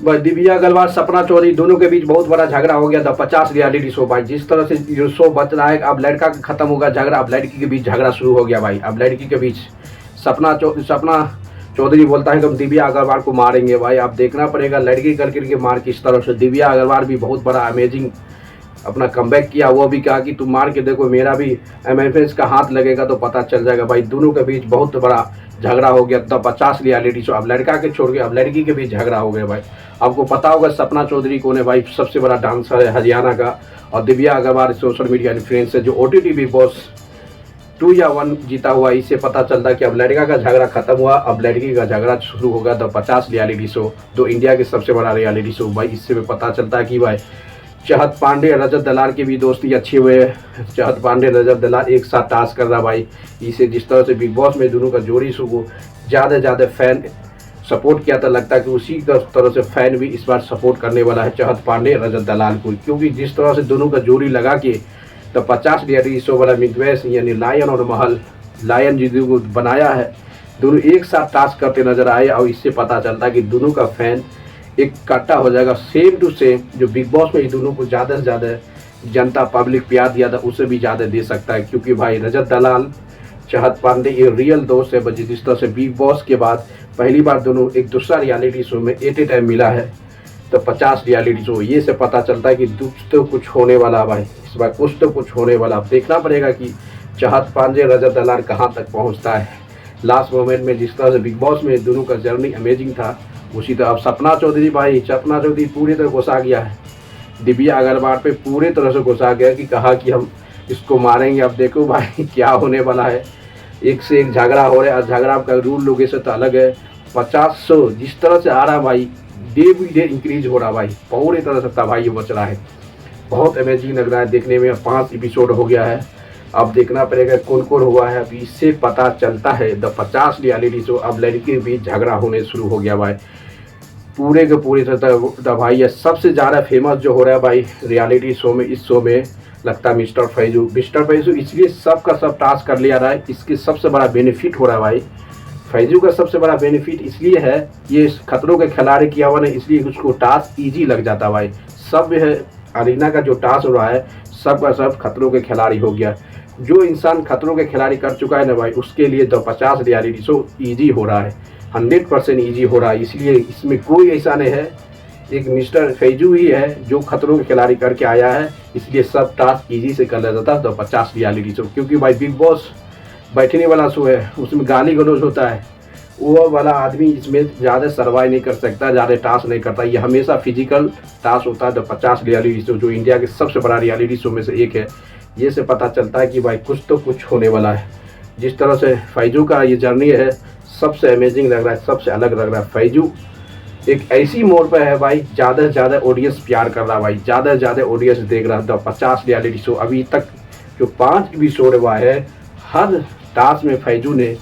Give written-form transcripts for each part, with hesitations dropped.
भाई दिव्या अग्रवाल सपना चौधरी दोनों के बीच बहुत बड़ा झगड़ा हो गया था 50 रियलिटी शो भाई। जिस तरह से जो शो बच रहा है, अब लड़का खत्म होगा झगड़ा, अब लड़की के बीच झगड़ा शुरू हो गया भाई। अब लड़की के बीच सपना चौधरी बोलता है कि हम दिव्या अग्रवाल को मारेंगे भाई। अब देखना पड़ेगा लड़की कर करके मार किस तरह से। दिव्या अग्रवाल भी बहुत बड़ा अमेजिंग अपना कमबैक किया, वो भी कहा कि तुम मार के देखो, मेरा भी MFS का हाथ लगेगा तो पता चल जाएगा भाई। दोनों के बीच बहुत बड़ा झगड़ा हो गया तब 50 रियलिटी शो। अब लड़का के छोड़ के अब लड़की के बीच झगड़ा हो गया भाई। आपको पता होगा सपना चौधरी कौन है भाई, सबसे बड़ा डांसर है हरियाणा का। और Divya Agarwal social media influencer जो OTT बिग बॉस 2 या 1 जीता हुआ। इससे पता चलता कि अब लड़का का झगड़ा खत्म हुआ, अब लड़की का झगड़ा शुरू होगा। द 50 रियलिटी शो जो इंडिया के सबसे बड़ा रियलिटी शो भाई। इससे भी पता चलता है कि भाई चहत पांडे रजत दलाल की भी दोस्ती अच्छी हुई है। चहत पांडे रजत दलाल एक साथ टास्क कर रहा भाई। इसे जिस तरह से बिग बॉस में दोनों का जोड़ी शो को ज़्यादा फैन सपोर्ट किया था, लगता है कि उसी तरह से फैन भी इस बार सपोर्ट करने वाला है चहत पांडे रजत दलाल को। क्योंकि जिस तरह से दोनों का जोड़ी लगा के द 50 रियलिटी शो वाला बिग बॉस यानी लायन और महल लायन जी को बनाया है, दोनों एक साथ टास्क करते नजर आए। और इससे पता चलता है कि दोनों का फैन एक इकट्ठा हो जाएगा। सेम टू सेम जो बिग बॉस में दोनों को ज़्यादा से ज़्यादा जनता पब्लिक प्यार दिया था, उससे भी ज़्यादा दे सकता है। क्योंकि भाई रजत दलाल चहत पांडे ये रियल दोस्त है। जिस तरह से बिग बॉस के बाद पहली बार दोनों एक दूसरा रियलिटी शो में एट ए टाइम मिला है तो 50 रियलिटी शो, ये से पता चलता है कि तो कुछ होने वाला भाई। इस बार कुछ तो कुछ होने वाला। अब देखना पड़ेगा कि चहत पांडे रजत दलाल कहाँ तक पहुँचता है लास्ट मोमेंट में। जिस तरह से बिग बॉस में दोनों का जर्नी अमेजिंग था, उसी तरह अब सपना चौधरी पूरी तरह घुसा गया है दिव्या अग्रवाल पे, पूरी तरह से घुसा गया कि कहा कि हम इसको मारेंगे। अब देखो भाई क्या होने वाला है। एक से एक झगड़ा हो रहा है। झगड़ा का रूल लोगों से तो अलग है। 50 जिस तरह से आ रहा भाई, डे बाई डे इंक्रीज हो रहा भाई। पूरी तरह से तबाही बच रहा है। बहुत अमेजिंग लग रहा है देखने में। 5 एपिसोड हो गया है। अब देखना पड़ेगा कौन कौन हुआ है। अब इससे पता चलता है द 50 रियलिटी शो अब लड़की के बीच झगड़ा होने शुरू हो गया भाई। पूरे के पूरे तरह भाई ये सबसे ज़्यादा फेमस जो हो रहा है भाई रियलिटी शो में, इस शो में लगता है मिस्टर फैजू इसलिए सबका सब टास्क कर लिया रहा है। इसके सबसे बड़ा बेनिफिट हो रहा है भाई। फैजू का सबसे बड़ा बेनिफिट इसलिए है, ये खतरों के खिलाड़ी किया हुआ नहीं, इसलिए उसको टास्क ईजी लग जाता है भाई। सब है अरीना का जो टास्क हो रहा है सबका सब खतरों के खिलाड़ी हो गया। जो इंसान खतरों के खिलाड़ी कर चुका है ना भाई, उसके लिए तो 50 रियलिटी शो ईजी हो रहा है, 100% ईजी हो रहा है। इसलिए इसमें कोई ऐसा नहीं है, एक मिस्टर फैजू ही है जो खतरों के खिलाड़ी करके आया है, इसलिए सब टास्क ईजी से कर लिया जाता है। तो 50 रियलिटी शो क्योंकि भाई बिग बॉस बैठने वाला शो है, उसमें गाली गलौज होता है, वो वाला आदमी इसमें ज़्यादा सर्वाइव नहीं कर सकता, ज़्यादा टास्क नहीं करता। ये हमेशा फिजिकल टास्क होता है। तो 50 रियलिटी शो जो इंडिया के सबसे बड़ा रियलिटी शो में से एक है, ये से पता चलता है कि भाई कुछ तो कुछ होने वाला है। जिस तरह से फैजू का ये जर्नी है सबसे अमेजिंग लग रहा है, सबसे अलग लग रहा है। फैजू एक ऐसी मोड़ पर है भाई, ज़्यादा से ज़्यादा ऑडियंस प्यार कर रहा है भाई, ज़्यादा से ज़्यादा ऑडियंस देख रहा है। तो 50 रियलिटी शो अभी तक जो 5 एपिसोड हुआ है, हर टास्क में फैजू ने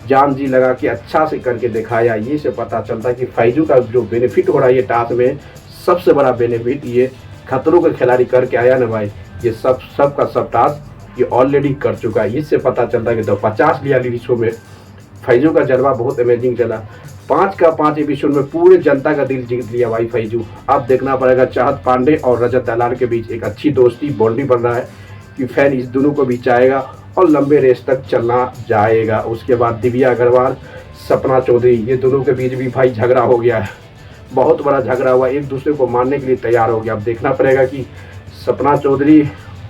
जान जी लगा के अच्छा से करके दिखाया। ये से पता चलता है कि फैजू का जो बेनिफिट हो रहा है ये टास्क में, सबसे बड़ा बेनिफिट ये खतरों के खिलाड़ी करके आया ना भाई, ये सब का सब टास्क ये ऑलरेडी कर चुका है। इससे पता चलता है कि तो 50 रियलिटी शो में फैजू का जलवा बहुत अमेजिंग चला। 5 का 5 एपिसोड में पूरे जनता का दिल जीत लिया भाई फैजू। अब देखना पड़ेगा चहत पांडे और रजत दलाल के बीच एक अच्छी दोस्ती बॉन्डिंग बन रहा है कि फैन इस दोनों को भी चाहेगा और लंबे रेस तक चलना जाएगा। उसके बाद दिव्या अग्रवाल सपना चौधरी ये दोनों के बीच भी भाई झगड़ा हो गया है, बहुत बड़ा झगड़ा हुआ, एक दूसरे को मारने के लिए तैयार हो गया। अब देखना पड़ेगा कि सपना चौधरी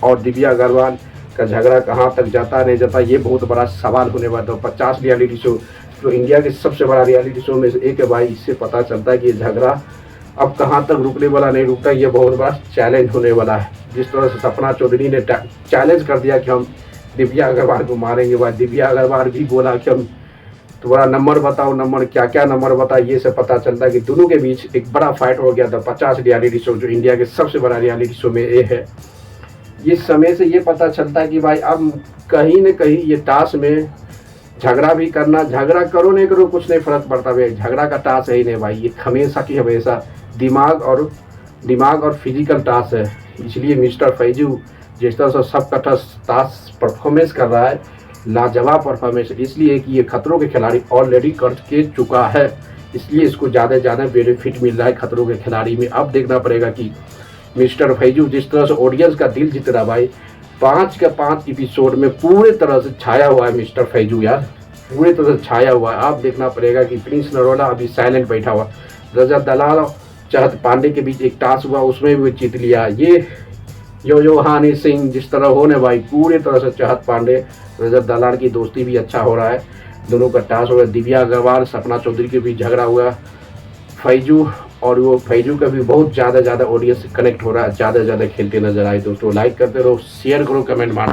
और दिव्या अग्रवाल का झगड़ा कहाँ तक जाता नहीं जाता, ये बहुत बड़ा सवाल होने वाला है। 50 रियलिटी शो जो इंडिया के सबसे बड़ा रियलिटी शो में से एक है भाई, इससे पता चलता है कि ये झगड़ा अब कहाँ तक रुकने वाला नहीं रुकता, ये बहुत बड़ा चैलेंज होने वाला है। जिस तरह से सपना चौधरी ने चैलेंज कर दिया कि हम दिव्या अग्रवाल को मारेंगे भाई, दिव्या अग्रवाल भी बोला कि हम तुम्हारा नंबर बताओ, नंबर क्या क्या नंबर बताओ। ये से पता चलता है कि दोनों के बीच एक बड़ा फाइट हो गया था। 50 रियलिटी शो जो इंडिया के सबसे बड़ा रियलिटी शो में ये है। इस समय से ये पता चलता है कि भाई अब कहीं न कहीं ये टास्क में झगड़ा भी करना, झगड़ा करो नहीं करो कुछ नहीं फर्क पड़ता भाई, झगड़ा का टास्क है ही नहीं भाई। ये हमेशा की हमेशा दिमाग और फिजिकल टास्क है। इसलिए मिस्टर फैजू जिस तरह से सबका टास्क परफॉर्मेंस कर रहा है, लाजवाब परफॉर्मेंस, इसलिए कि ये खतरों के खिलाड़ी ऑलरेडी कर के चुका है। इसलिए इसको ज़्यादा से ज़्यादा बेनिफिट मिल रहा है खतरों के खिलाड़ी में। अब देखना पड़ेगा कि मिस्टर फैजू जिस तरह से ऑडियंस का दिल जीत रहा भाई, 5 के 5 एपिसोड में पूरे तरह से छाया हुआ है मिस्टर फैजू यार, पूरी तरह से छाया हुआ है। अब देखना पड़ेगा कि प्रिंस नरोला अभी साइलेंट बैठा हुआ, रजत दलाल और चहत पांडे के बीच एक टास्क हुआ, उसमें भी जीत लिया। ये जो हानि सिंह जिस तरह होने भाई, पूरी तरह से चहत पांडे रजत दलाल की दोस्ती भी अच्छा हो रहा है, दोनों का टास्क हुआ। दिव्या अग्रवाल सपना चौधरी के बीच झगड़ा हुआ, फैजू और वो फैजू का भी बहुत ज़्यादा ऑडियंस कनेक्ट हो रहा है, ज़्यादा खेलते नजर आए। दोस्तों लाइक करते रहो, शेयर करो, कमेंट मारना।